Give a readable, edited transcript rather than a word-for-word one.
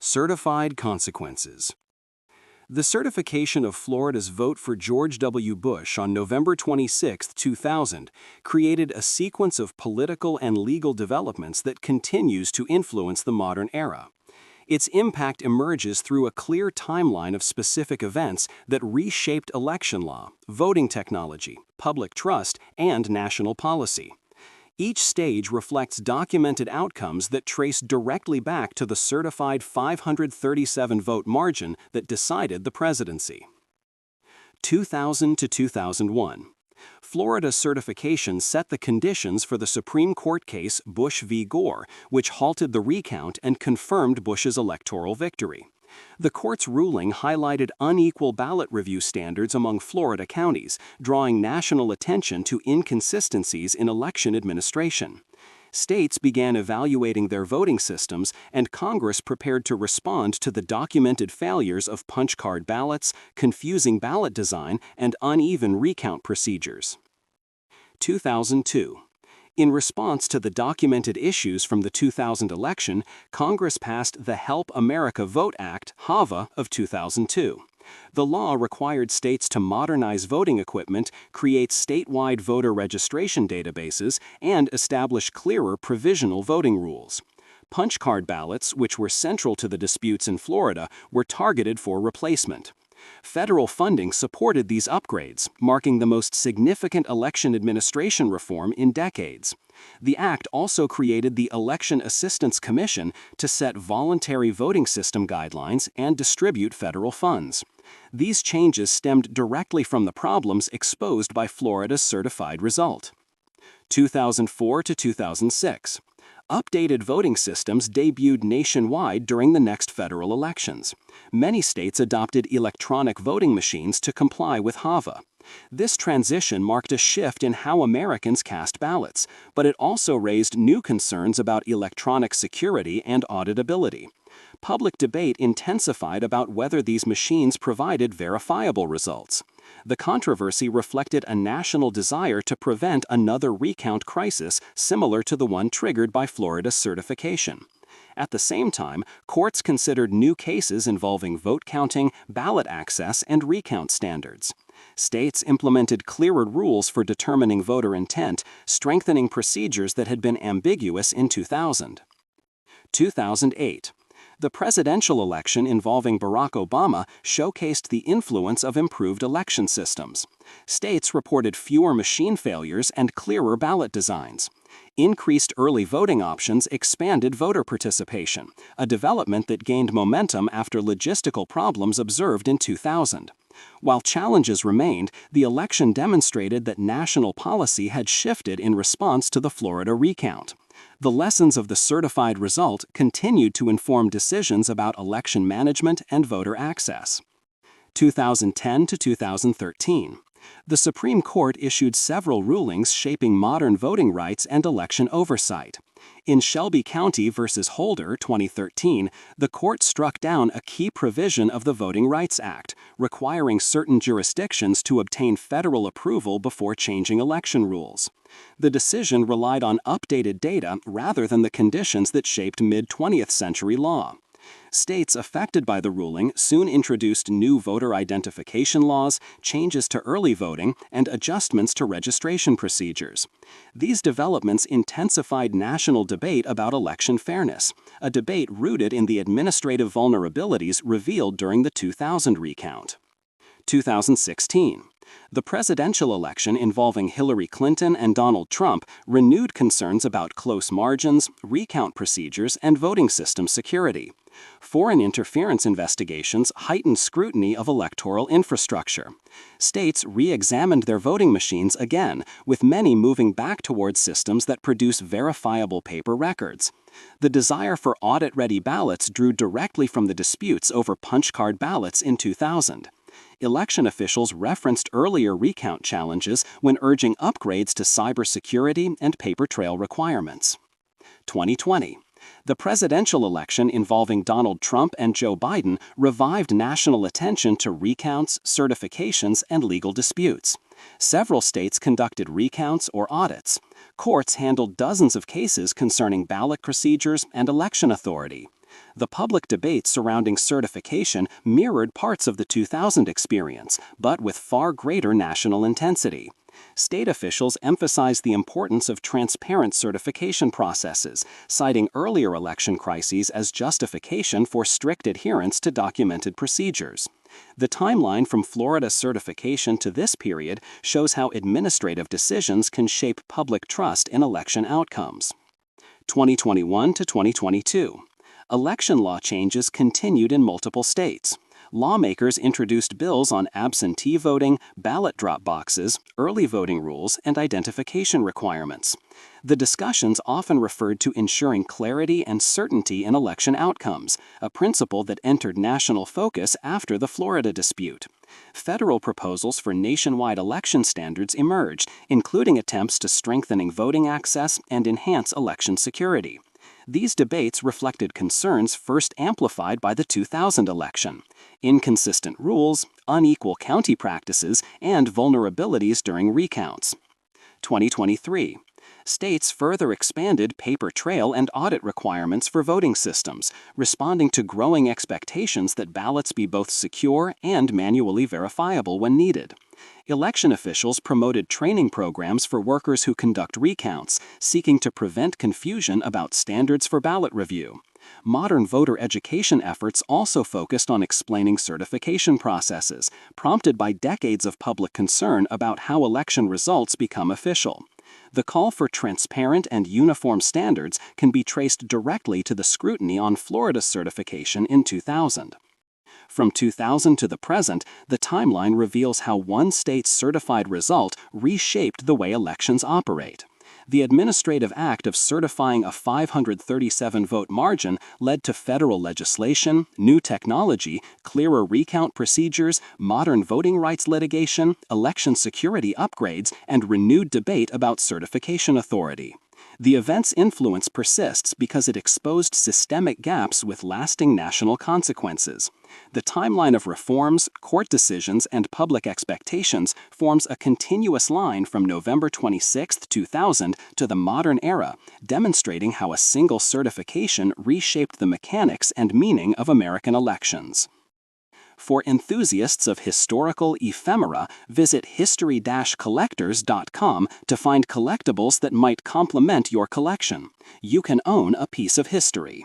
Certified consequences. The certification of Florida's vote for George W. Bush on November 26, 2000, created a sequence of political and legal developments that continues to influence the modern era. Its impact emerges through a clear timeline of specific events that reshaped election law, voting technology, public trust, and national policy. Each stage reflects documented outcomes that trace directly back to the certified 537-vote margin that decided the presidency. 2000 to 2001. Florida's certification set the conditions for the Supreme Court case Bush v. Gore, which halted the recount and confirmed Bush's electoral victory. The court's ruling highlighted unequal ballot review standards among Florida counties, drawing national attention to inconsistencies in election administration. States began evaluating their voting systems, and Congress prepared to respond to the documented failures of punch card ballots, confusing ballot design, and uneven recount procedures. 2002. In response to the documented issues from the 2000 election, Congress passed the Help America Vote Act, HAVA, of 2002. The law required states to modernize voting equipment, create statewide voter registration databases, and establish clearer provisional voting rules. Punch card ballots, which were central to the disputes in Florida, were targeted for replacement. Federal funding supported these upgrades, marking the most significant election administration reform in decades. The act also created the Election Assistance Commission to set voluntary voting system guidelines and distribute federal funds. These changes stemmed directly from the problems exposed by Florida's certified result. 2004 to 2006. Updated voting systems debuted nationwide during the next federal elections. Many states adopted electronic voting machines to comply with HAVA. This transition marked a shift in how Americans cast ballots, but it also raised new concerns about electronic security and auditability. Public debate intensified about whether these machines provided verifiable results. The controversy reflected a national desire to prevent another recount crisis similar to the one triggered by Florida's certification. At the same time, courts considered new cases involving vote counting, ballot access, and recount standards. States implemented clearer rules for determining voter intent, strengthening procedures that had been ambiguous in 2000. 2008. The presidential election involving Barack Obama showcased the influence of improved election systems. States reported fewer machine failures and clearer ballot designs. Increased early voting options expanded voter participation, a development that gained momentum after logistical problems observed in 2000. While challenges remained, the election demonstrated that national policy had shifted in response to the Florida recount. The lessons of the certified result continued to inform decisions about election management and voter access. 2010 to 2013. The Supreme Court issued several rulings shaping modern voting rights and election oversight. In Shelby County v. Holder, 2013, the court struck down a key provision of the Voting Rights Act, requiring certain jurisdictions to obtain federal approval before changing election rules. The decision relied on updated data rather than the conditions that shaped mid-20th century law. States affected by the ruling soon introduced new voter identification laws, changes to early voting, and adjustments to registration procedures. These developments intensified national debate about election fairness, a debate rooted in the administrative vulnerabilities revealed during the 2000 recount. 2016. The presidential election involving Hillary Clinton and Donald Trump renewed concerns about close margins, recount procedures, and voting system security. Foreign interference investigations heightened scrutiny of electoral infrastructure. States re-examined their voting machines again, with many moving back towards systems that produce verifiable paper records. The desire for audit-ready ballots drew directly from the disputes over punch card ballots in 2000. Election officials referenced earlier recount challenges when urging upgrades to cybersecurity and paper trail requirements. 2020. The presidential election involving Donald Trump and Joe Biden revived national attention to recounts, certifications, and legal disputes. Several states conducted recounts or audits. Courts handled dozens of cases concerning ballot procedures and election authority. The public debate surrounding certification mirrored parts of the 2000 experience, but with far greater national intensity. State officials emphasized the importance of transparent certification processes, citing earlier election crises as justification for strict adherence to documented procedures. The timeline from Florida's certification to this period shows how administrative decisions can shape public trust in election outcomes. 2021 to 2022. Election law changes continued in multiple states. Lawmakers introduced bills on absentee voting, ballot drop boxes, early voting rules, and identification requirements. The discussions often referred to ensuring clarity and certainty in election outcomes, a principle that entered national focus after the Florida dispute. Federal proposals for nationwide election standards emerged, including attempts to strengthening voting access and enhance election security. These debates reflected concerns first amplified by the 2000 election: inconsistent rules, unequal county practices, and vulnerabilities during recounts. 2023. States further expanded paper trail and audit requirements for voting systems, responding to growing expectations that ballots be both secure and manually verifiable when needed. Election officials promoted training programs for workers who conduct recounts, seeking to prevent confusion about standards for ballot review. Modern voter education efforts also focused on explaining certification processes, prompted by decades of public concern about how election results become official. The call for transparent and uniform standards can be traced directly to the scrutiny on Florida's certification in 2000. From 2000 to the present, the timeline reveals how one state's certified result reshaped the way elections operate. The administrative act of certifying a 537-vote margin led to federal legislation, new technology, clearer recount procedures, modern voting rights litigation, election security upgrades, and renewed debate about certification authority. The event's influence persists because it exposed systemic gaps with lasting national consequences. The timeline of reforms, court decisions, and public expectations forms a continuous line from November 26, 2000 to the modern era, demonstrating how a single certification reshaped the mechanics and meaning of American elections. For enthusiasts of historical ephemera, visit history-collectors.com to find collectibles that might complement your collection. You can own a piece of history.